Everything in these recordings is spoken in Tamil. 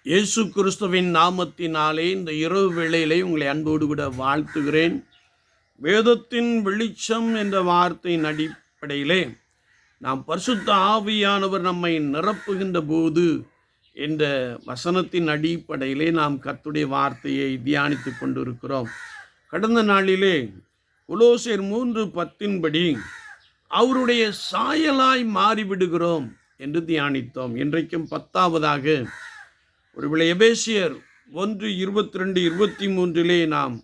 இயேசு கிறிஸ்துவின் நாமத்தினாலே இந்த இரவு வேளையிலே உங்களை அன்போடு கூட வாழ்த்துகிறேன். வேதத்தின் வெளிச்சம் என்ற வார்த்தையின் அடிப்படையிலே நாம் பரிசுத்த ஆவியானவர் நம்மை நிரப்புகின்ற போது என்ற வசனத்தின் அடிப்படையிலே நாம் கர்த்தருடைய வார்த்தையை தியானித்து கொண்டிருக்கிறோம். கடந்த நாளிலே கொலோசியர் 3:10 அவருடைய சாயலாய் மாறிவிடுகிறோம் என்று தியானித்தோம். இன்றைக்கும் 10ஆவதாக ஒருவேளை எபேசியர் 1:22-23 நாம்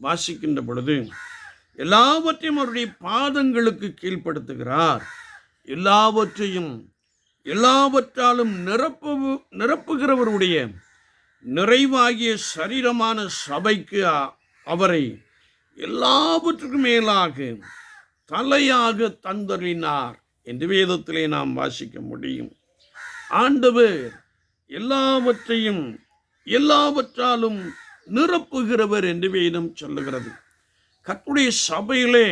வாசிக்கின்ற பொழுது எல்லாவற்றையும் அவருடைய பாதங்களுக்கு கீழ்ப்படுத்துகிறார், எல்லாவற்றாலும் நிரப்புகிறவருடைய நிறைவாகிய சரீரமான சபைக்கு அவரை எல்லாவற்றுக்கும் மேலாக தலையாக தந்தறினார் என்று வேதத்திலே நாம் வாசிக்க முடியும். ஆண்டவர் எல்லாவற்றாலும் நிரப்புகிறவர் என்று வேதம் சொல்லுகிறது. கர்த்தருடைய சபையிலே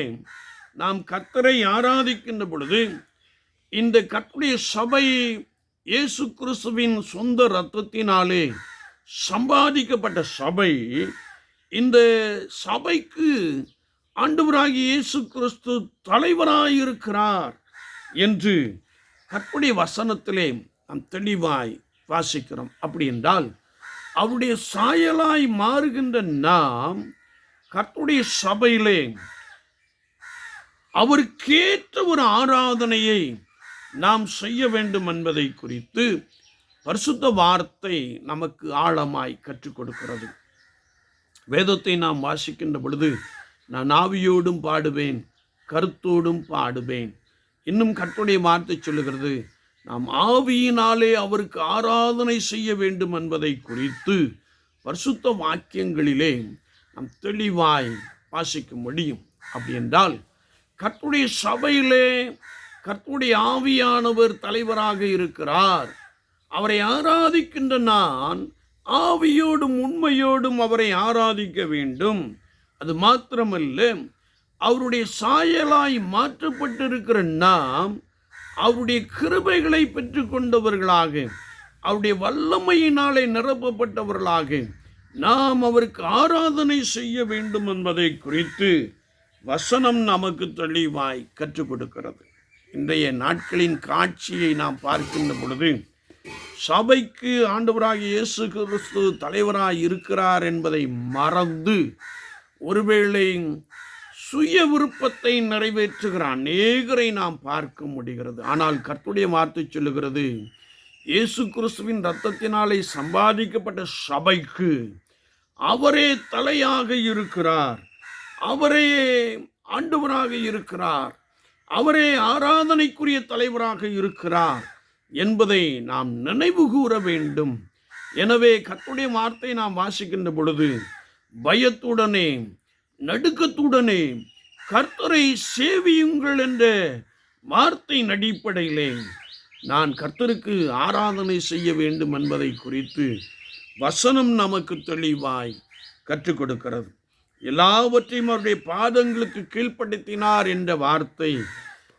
நாம் கர்த்தரை ஆராதிக்கின்ற பொழுது இந்த கர்த்தருடைய சபை இயேசு கிறிஸ்துவின் சொந்த இரத்தத்தினாலே சம்பாதிக்கப்பட்ட சபை. இந்த சபைக்கு ஆண்டவராகிய இயேசு கிறிஸ்து தலைவராயிருக்கிறார் என்று கர்த்தருடைய வசனத்திலே நாம் தெளிவாய் வாசிக்கிறோம். அப்படி என்றால் அவருடைய சாயலாய் மாறுகின்ற நாம் கர்த்தருடைய சபையிலே அவருக்கேற்ற ஒரு ஆராதனையை நாம் செய்ய வேண்டும் என்பதை குறித்து பரிசுத்த வார்த்தை நமக்கு ஆழமாய் கற்றுக் கொடுக்கிறது. வேதத்தை நாம் வாசிக்கின்ற பொழுது நான் ஆவியோடும் பாடுவேன், கருத்தோடும் பாடுவேன். இன்னும் கர்த்தருடைய வார்த்தை சொல்லுகிறது, நாம் ஆவியினாலே அவருக்கு ஆராதனை செய்ய வேண்டும் என்பதை குறித்து பரிசுத்த வாக்கியங்களிலே நாம் தெளிவாய் வாசிக்க முடியும். அப்படி என்றால் கர்த்தருடைய சபையிலே கர்த்தருடைய ஆவியானவர் தலைவராக இருக்கிறார். அவரை ஆராதிக்கின்ற நான் ஆவியோடும் உண்மையோடும் அவரை ஆராதிக்க வேண்டும். அது மாத்திரமல்ல, அவருடைய சாயலாய் மாற்றப்பட்டிருக்கிற நாம் அவருடைய கிருபைகளை பெற்றுக்கொண்டவர்களாக, அவருடைய வல்லமையினாலே நிரப்பப்பட்டவர்களாக நாம் அவருக்கு ஆராதனை செய்ய வேண்டும் என்பதை குறித்து வசனம் நமக்கு தெளிவாய் கற்றுக் கொடுக்கிறது. இன்றைய நாட்களின் காட்சியை நாம் பார்க்கின்ற பொழுது சபைக்கு ஆண்டவராகிய இயேசு கிறிஸ்து தலைவராய் இருக்கிறார் என்பதை மறந்து ஒருவேளை சுய விருப்பத்தை நிறைவேற்றுகிற அநேகரை நாம் பார்க்க முடிகிறது. ஆனால் கர்த்தருடைய வார்த்தை சொல்லுகிறது, இயேசு கிறிஸ்துவின் இரத்தத்தினாலே சம்பாதிக்கப்பட்ட சபைக்கு அவரே தலையாக இருக்கிறார், அவரே ஆண்டவராக இருக்கிறார், அவரே ஆராதனைக்குரிய தலைவராக இருக்கிறார் என்பதை நாம் நினைவு கூற வேண்டும். எனவே கர்த்தருடைய வார்த்தை நாம் வாசிக்கின்ற பொழுது பயத்துடனே நடுக்கத்துடனே கர்த்தரை சேவியுங்கள் என்ற வார்த்தையின் அடிப்படையிலே நான் கர்த்தருக்கு ஆராதனை செய்ய வேண்டும் என்பதை குறித்து வசனம் நமக்கு தெளிவாய் கற்றுக் கொடுக்கிறது. எல்லாவற்றையும் அவருடைய பாதங்களுக்கு கீழ்ப்படுத்தினார் என்ற வார்த்தை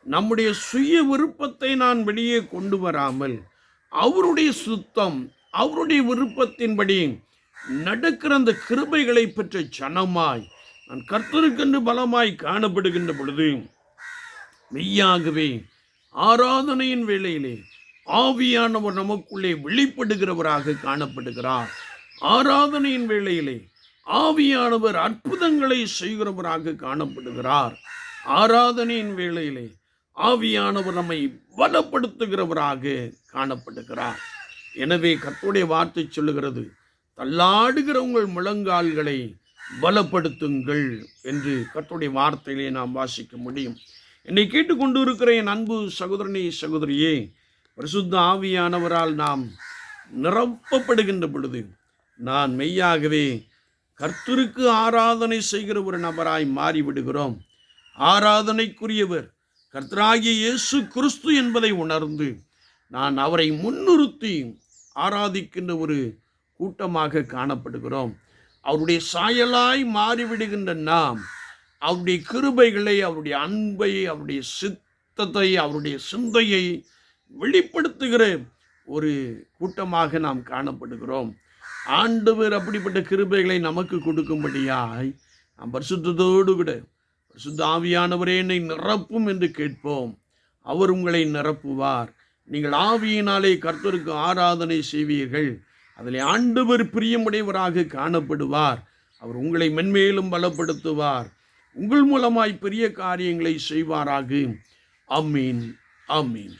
நம்முடைய சுய விருப்பத்தை நான் வெளியே கொண்டு வராமல் அவருடைய சுத்தம், அவருடைய விருப்பத்தின்படி நடக்கிற அந்த கிருபைகளை பெற்ற ஜனமாய் நான் கர்த்தருக்கென்று பலமாய் காணப்படுகின்ற பொழுது மெய்யாகவே ஆராதனையின் வேளையிலே ஆவியானவர் நமக்குள்ளே வெளிப்படுகிறவராக காணப்படுகிறார். ஆராதனையின் வேளையிலே ஆவியானவர் அற்புதங்களை செய்கிறவராக காணப்படுகிறார். ஆராதனையின் வேளையிலே ஆவியானவர் நம்மை பலப்படுத்துகிறவராக காணப்படுகிறார். எனவே கர்த்தருடைய வார்த்தை சொல்லுகிறது, தள்ளாடுகிற உங்கள் முழங்கால்களை பலப்படுத்துங்கள் என்று கர்த்தருடைய வார்த்தையிலே நாம் வாசிக்க முடியும். என்னை கேட்டுக்கொண்டு இருக்கிற என் அன்பு சகோதரனே சகோதரியே, பரிசுத்த ஆவியானவரால் நாம் நிரப்பப்படுகின்ற பொழுது நான் மெய்யாகவே கர்த்தருக்கு ஆராதனை செய்கிற ஒரு நபராய் மாறிவிடுகிறோம். ஆராதனைக்குரியவர் கர்த்தராகிய இயேசு கிறிஸ்து என்பதை உணர்ந்து நான் அவரை முன்னிறுத்தி ஆராதிக்கின்ற ஒரு கூட்டமாக காணப்படுகிறோம். அவருடைய சாயலாய் மாறிவிடுகின்ற நாம் அவருடைய கிருபைகளை, அவருடைய அன்பை, அவருடைய சித்தத்தை, அவருடைய சிந்தையை வெளிப்படுத்துகிற ஒரு கூட்டமாக நாம் காணப்படுகிறோம். ஆண்டவர் அப்படிப்பட்ட கிருபைகளை நமக்கு கொடுக்கும்படியாய் நாம் பரிசுத்தத்தோடு கூட பரிசுத்த ஆவியானவரே என்னை நிரப்பும் என்று கேட்போம். அவர் உங்களை நிரப்புவார். நீங்கள் ஆவியினாலே கர்த்தருக்கு ஆராதனை செய்வீர்கள். அதில் ஆண்டவர் பிரியமுடையவராக காணப்படுவார். அவர் உங்களை மென்மேலும் பலப்படுத்துவார். உங்கள் மூலமாய் பெரிய காரியங்களை செய்வாராக. ஆமீன், ஆமீன்.